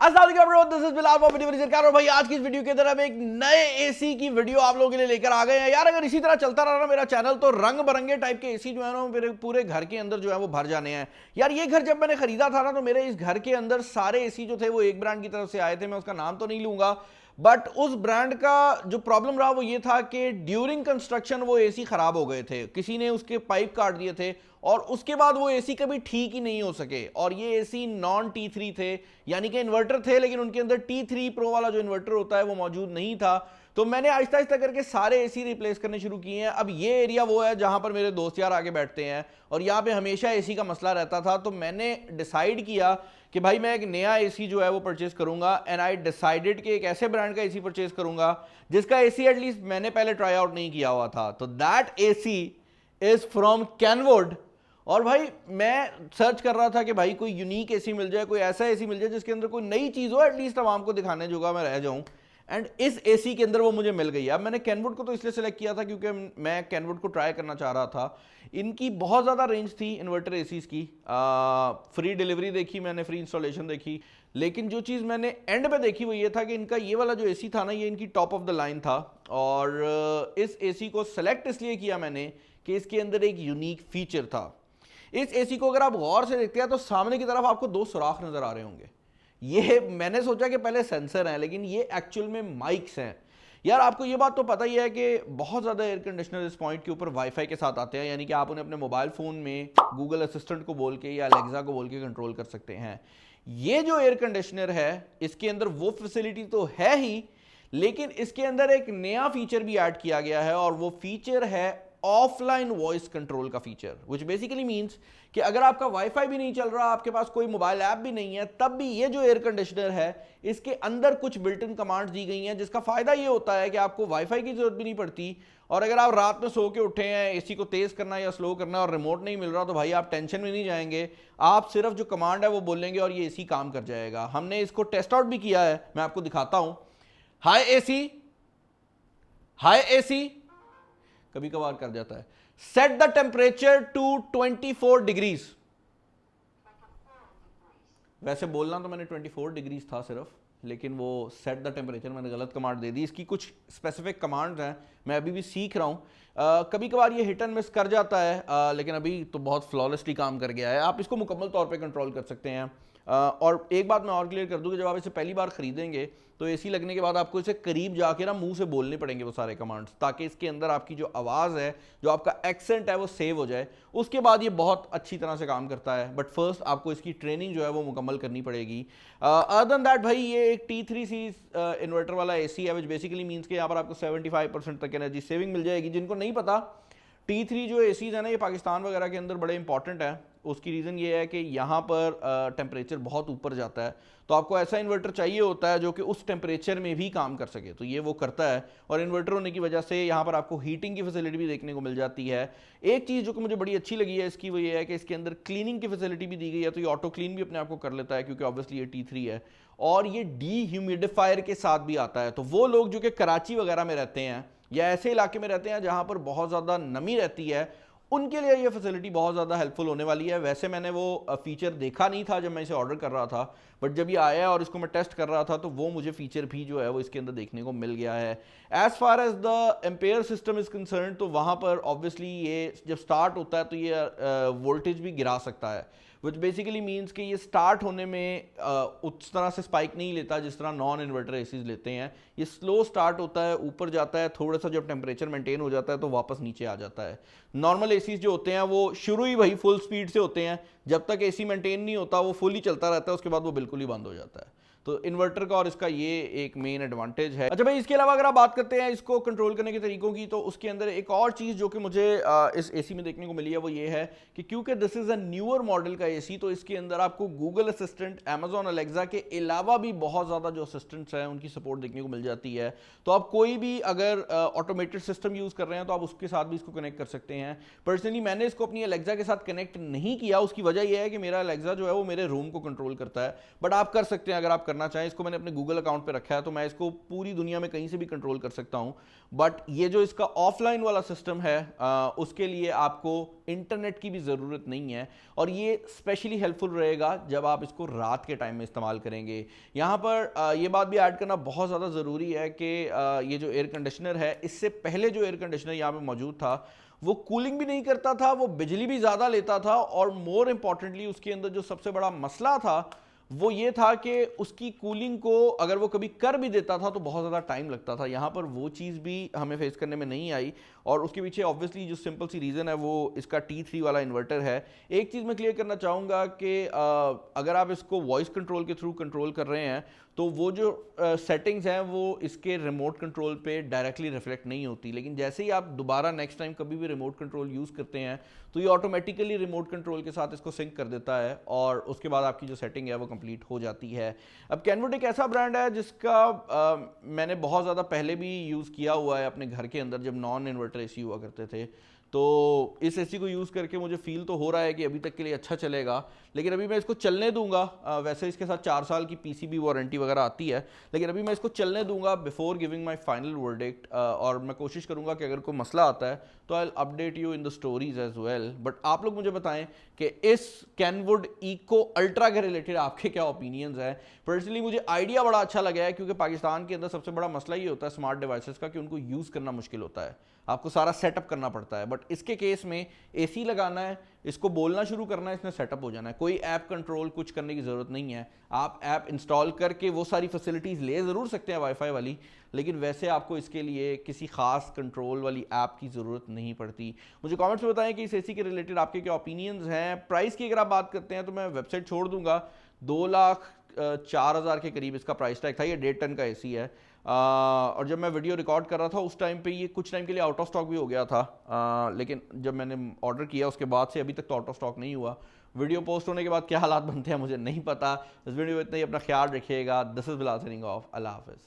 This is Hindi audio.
और भाई आज की इस वीडियो के अंदर हम एक नए एसी की वीडियो आप लोगों के लिए लेकर आ गए हैं। यार अगर इसी तरह चलता रहा ना मेरा चैनल तो रंग बिरंगे टाइप के एसी जो है ना मेरे पूरे घर के अंदर जो है वो भर जाने हैं। यार ये घर जब मैंने खरीदा था ना तो मेरे इस घर के अंदर सारे एसी जो थे वो एक ब्रांड की तरफ से आए थे। मैं उसका नाम तो नहीं लूंगा, बट उस ब्रांड का जो प्रॉब्लम रहा वो ये था कि ड्यूरिंग कंस्ट्रक्शन वो एसी खराब हो गए थे, किसी ने उसके पाइप काट दिए थे और उसके बाद वो एसी कभी ठीक ही नहीं हो सके। और ये एसी नॉन T3 थे, यानी कि इन्वर्टर थे लेकिन उनके अंदर T3 प्रो वाला जो इन्वर्टर होता है वो मौजूद नहीं था। तो मैंने आहिस्ता आहिस्ता करके सारे एसी रिप्लेस करने शुरू किए हैं। अब ये एरिया वो है जहां पर मेरे दोस्त यार आके बैठते हैं और यहाँ पे हमेशा एसी का मसला रहता था। तो मैंने डिसाइड किया कि भाई मैं एक नया एसी जो है वो परचेज करूंगा एंड आई डिसाइडेड कि एक ऐसे ब्रांड का एसी परचेज करूंगा जिसका एसी एटलीस्ट मैंने पहले ट्राई आउट नहीं किया हुआ था। तो that AC is from Kenwood. और भाई मैं सर्च कर रहा था कि भाई कोई यूनिक एसी मिल जाए, कोई ऐसा एसी मिल जाए जिसके अंदर कोई नई चीज़ हो, एटलीस्ट आवाम को दिखाने जोगा मैं रह जाऊं। एंड इस एसी के अंदर वो मुझे मिल गई। अब मैंने कैनवुड को तो इसलिए सेलेक्ट किया था क्योंकि मैं कैनवुड को ट्राई करना चाह रहा था। इनकी बहुत ज़्यादा रेंज थी इन्वर्टर एसीज की, फ्री डिलीवरी देखी मैंने, फ्री इंस्टॉलेशन देखी। लेकिन जो चीज़ मैंने एंड पे देखी वो ये था कि इनका ये वाला जो एसी था ना ये इनकी टॉप ऑफ द लाइन था। और इस एसी को सेलेक्ट इसलिए किया मैंने कि इसके अंदर एक यूनिक फीचर था। इस एसी को अगर आप गौर से देखते हैं तो सामने की तरफ आपको दो सुराख नजर आ रहे होंगे। ये मैंने सोचा कि पहले सेंसर हैं लेकिन ये एक्चुअल में माइक्स हैं। यार आपको ये बात तो पता ही है कि बहुत ज़्यादा एयर कंडीशनर इस पॉइंट के ऊपर वाईफाई के साथ आते हैं, यानी कि आप उन्हें अपने मोबाइल फ़ोन में गूगल असिस्टेंट को बोल के या अलेक्सा को बोल के कंट्रोल कर सकते हैं। ये जो एयर कंडीशनर है इसके अंदर वो फैसिलिटी तो है ही, लेकिन इसके अंदर एक नया फीचर भी ऐड किया गया है और वो फीचर है ऑफलाइन वॉइस कंट्रोल का फीचर, विच बेसिकली मींस कि अगर आपका वाईफाई भी नहीं चल रहा, आपके पास कोई मोबाइल ऐप भी नहीं है, तब भी ये जो एयर कंडीशनर है इसके अंदर कुछ बिल्ट इन कमांड्स दी गई हैं जिसका फायदा ये होता है कि आपको वाईफाई की जरूरत भी नहीं पड़ती। और अगर आप रात में सो के उठे हैं, एसी को तेज करना या स्लो करना और रिमोट नहीं मिल रहा तो भाई आप टेंशन में नहीं जाएंगे, आप सिर्फ जो कमांड है वो बोलेंगे और ये एसी काम कर जाएगा। हमने इसको टेस्ट आउट भी किया है, मैं आपको दिखाता हूं। हाय एसी, हाय एसी, कभी कभार कर जाता है। Set the temperature to 24 degrees. वैसे बोलना तो मैंने 24 डिग्रीज था सिर्फ, लेकिन वो सेट द टेम्परेचर मैंने गलत कमांड दे दी। इसकी कुछ स्पेसिफिक कमांड्स हैं, मैं अभी भी सीख रहा हूँ। कभी कभार ये हिट एंड मिस कर जाता है, लेकिन अभी तो बहुत फ्लॉलेसली काम कर गया है। आप इसको मुकम्मल तौर पे कंट्रोल कर सकते हैं। और एक बात मैं और क्लियर कर दूं कि जब आप इसे पहली बार खरीदेंगे तो एसी लगने के बाद आपको इसे करीब जाके ना मुंह से बोलने पड़ेंगे वो सारे कमांड्स, ताकि इसके अंदर आपकी जो आवाज़ है, जो आपका एक्सेंट है वो सेव हो जाए। उसके बाद ये बहुत अच्छी तरह से काम करता है, बट फर्स्ट आपको इसकी ट्रेनिंग जो है वो मुकम्मल करनी पड़ेगी। अदर देन दैट भाई ये एक T3 सीरीज इन्वर्टर वाला एसी है, विच बेसिकली मीन्स कि यहाँ पर आपको 75% तक एनर्जी सेविंग मिल जाएगी। जिनको नहीं पता, T3 जो एसीज है ना ये पाकिस्तान वगैरह के अंदर बड़े इंपॉर्टेंट है। उसकी रीज़न ये है कि यहाँ पर टेम्परेचर बहुत ऊपर जाता है, तो आपको ऐसा इन्वर्टर चाहिए होता है जो कि उस टेम्परेचर में भी काम कर सके, तो ये वो करता है। और इन्वर्टर होने की वजह से यहाँ पर आपको हीटिंग की फैसिलिटी भी देखने को मिल जाती है। एक चीज़ जो कि मुझे बड़ी अच्छी लगी है इसकी वो ये है कि इसके अंदर क्लीनिंग की फैसिलिटी भी दी गई है, तो ये ऑटो क्लीन भी अपने आप को कर लेता है क्योंकि ऑब्वियसली ये T3 है। और ये डीह्यूमिडिफायर के साथ भी आता है, तो वो लोग जो कि कराची वगैरह में रहते हैं या ऐसे इलाके में रहते हैं जहाँ पर बहुत ज़्यादा नमी रहती है, उनके लिए ये फैसिलिटी बहुत ज़्यादा हेल्पफुल होने वाली है। वैसे मैंने वो फीचर देखा नहीं था जब मैं इसे ऑर्डर कर रहा था, बट जब ये आया और इसको मैं टेस्ट कर रहा था तो वो मुझे फीचर भी जो है वो इसके अंदर देखने को मिल गया है। As far as the ampere system is concerned, तो वहाँ पर ऑब्वियसली ये जब स्टार्ट होता है तो ये वोल्टेज भी गिरा सकता है, विच बेसिकली मीन्स कि ये स्टार्ट होने में उस तरह से स्पाइक नहीं लेता जिस तरह नॉन इन्वर्टर एसीज लेते हैं। ये स्लो स्टार्ट होता है, ऊपर जाता है, थोड़ा सा जब टेम्परेचर मेंटेन हो जाता है तो वापस नीचे आ जाता है। नॉर्मल एसीज जो होते हैं वो शुरू ही वही फुल स्पीड से होते हैं, जब तक एसी मेंटेन नहीं होता वो फुल ही चलता रहता है, उसके बाद वो बिल्कुल ही बंद हो जाता है। तो इन्वर्टर का और इसका ये एक मेन एडवांटेज है। अच्छा भाई, इसके अलावा अगर आप बात करते हैं इसको कंट्रोल करने के तरीकों की, तो उसके अंदर एक और चीज़ जो कि मुझे इस एसी में देखने को मिली है वो ये है कि क्योंकि this is a newer model का एसी, तो इसके अंदर आपको गूगल असिस्टेंट, अमेजॉन अलेक्सा के अलावा भी बहुत ज़्यादा जो असिस्टेंट्स हैं उनकी सपोर्ट देखने को मिल जाती है। तो आप कोई भी अगर ऑटोमेटेड सिस्टम यूज़ कर रहे हैं तो आप उसके साथ भी इसको कनेक्ट कर सकते हैं। पर्सनली मैंने इसको अपनी अलेक्सा के साथ कनेक्ट नहीं किया, उसकी वजह यह है कि मेरा अलेक्सा जो है वो मेरे रूम को कंट्रोल करता है, बट आप कर सकते हैं अगर आप करना चाहें। इसको मैंने अपने गूगल अकाउंट पे रखा है, तो मैं इसको पूरी दुनिया में कहीं से भी कंट्रोल कर सकता हूं। बट ये जो इसका ऑफलाइन वाला सिस्टम है, उसके लिए आपको इंटरनेट की भी ज़रूरत नहीं है, और ये स्पेशली हेल्पफुल रहेगा जब आप इसको रात के टाइम में इस्तेमाल करेंगे। यहाँ पर ये बात भी ऐड करना बहुत ज़्यादा ज़रूरी है कि ये जो एयर कंडीशनर है, इससे पहले जो एयर कंडीशनर यहाँ पे मौजूद था वो कूलिंग भी नहीं करता था, वो बिजली भी ज़्यादा लेता था, और मोर इंपॉर्टेंटली उसके अंदर जो सबसे बड़ा मसला था वो ये था कि उसकी कूलिंग को अगर वो कभी कर भी देता था तो बहुत ज़्यादा टाइम लगता था। यहाँ पर वो चीज़ भी हमें फेस करने में नहीं आई, और उसके पीछे ऑब्वियसली जो सिंपल सी रीज़न है वो इसका T3 वाला इन्वर्टर है। एक चीज़ मैं क्लियर करना चाहूँगा कि अगर आप इसको वॉइस कंट्रोल के थ्रू कंट्रोल कर रहे हैं तो वो जो सेटिंग्स हैं वो इसके रिमोट कंट्रोल पे डायरेक्टली रिफ्लेक्ट नहीं होती, लेकिन जैसे ही आप दोबारा नेक्स्ट टाइम कभी भी रिमोट कंट्रोल यूज़ करते हैं तो ये ऑटोमेटिकली रिमोट कंट्रोल के साथ इसको सिंक कर देता है, और उसके बाद आपकी जो सेटिंग है वो कंप्लीट हो जाती है। अब कैनवुड एक ऐसा ब्रांड है जिसका मैंने बहुत ज़्यादा पहले भी यूज़ किया हुआ है अपने घर के अंदर, जब नॉन इन्वर्टर एसी हुआ करते थे। तो इस एसी को यूज़ करके मुझे फील तो हो रहा है कि अभी तक के लिए अच्छा चलेगा, लेकिन अभी मैं इसको चलने दूंगा। वैसे इसके साथ 4 साल की पीसीबी वारंटी वगैरह आती है, लेकिन अभी मैं इसको चलने दूंगा before giving my final verdict, और मैं कोशिश करूंगा कि अगर कोई मसला आता है तो I will update you in the stories as well. But आप लोग मुझे बताएं कि इस कैनवुड इको अल्ट्रा के रिलेटेड आपके क्या ओपिनियंस हैं। पर्सनली मुझे आइडिया बड़ा अच्छा लगा है, क्योंकि पाकिस्तान के अंदर सबसे बड़ा मसला ये होता है स्मार्ट डिवाइसेस का कि उनको यूज़ करना मुश्किल होता है, आपको सारा सेटअप करना पड़ता है। बट इसके केस में एसी लगाना है, इसको बोलना शुरू करना है, इसने सेटअप हो जाना है, कोई ऐप कंट्रोल कुछ करने की ज़रूरत नहीं है। आप ऐप इंस्टॉल करके वो सारी फैसिलिटीज़ ले ज़रूर सकते हैं वाईफाई वाली, लेकिन वैसे आपको इसके लिए किसी खास कंट्रोल वाली ऐप की ज़रूरत नहीं पड़ती। मुझे कमेंट्स में बताएं कि इस एसी के रिलेटेड आपके क्या ओपिनियंस हैं। प्राइस की अगर आप बात करते हैं तो मैं वेबसाइट छोड़ दूंगा, 2,04,000 के करीब इसका प्राइस टैग था। ये 1.5 टन का एसी है, और जब मैं वीडियो रिकॉर्ड कर रहा था उस टाइम पे ये कुछ टाइम के लिए आउट ऑफ स्टॉक भी हो गया था, लेकिन जब मैंने ऑर्डर किया उसके बाद से अभी तक तो आउट ऑफ स्टॉक नहीं हुआ। वीडियो पोस्ट होने के बाद क्या हालात बनते हैं मुझे नहीं पता। इस वीडियो में इतना ही, अपना ख्याल रखिएगा। This is Bilal signing off. अल्लाह हाफिज़।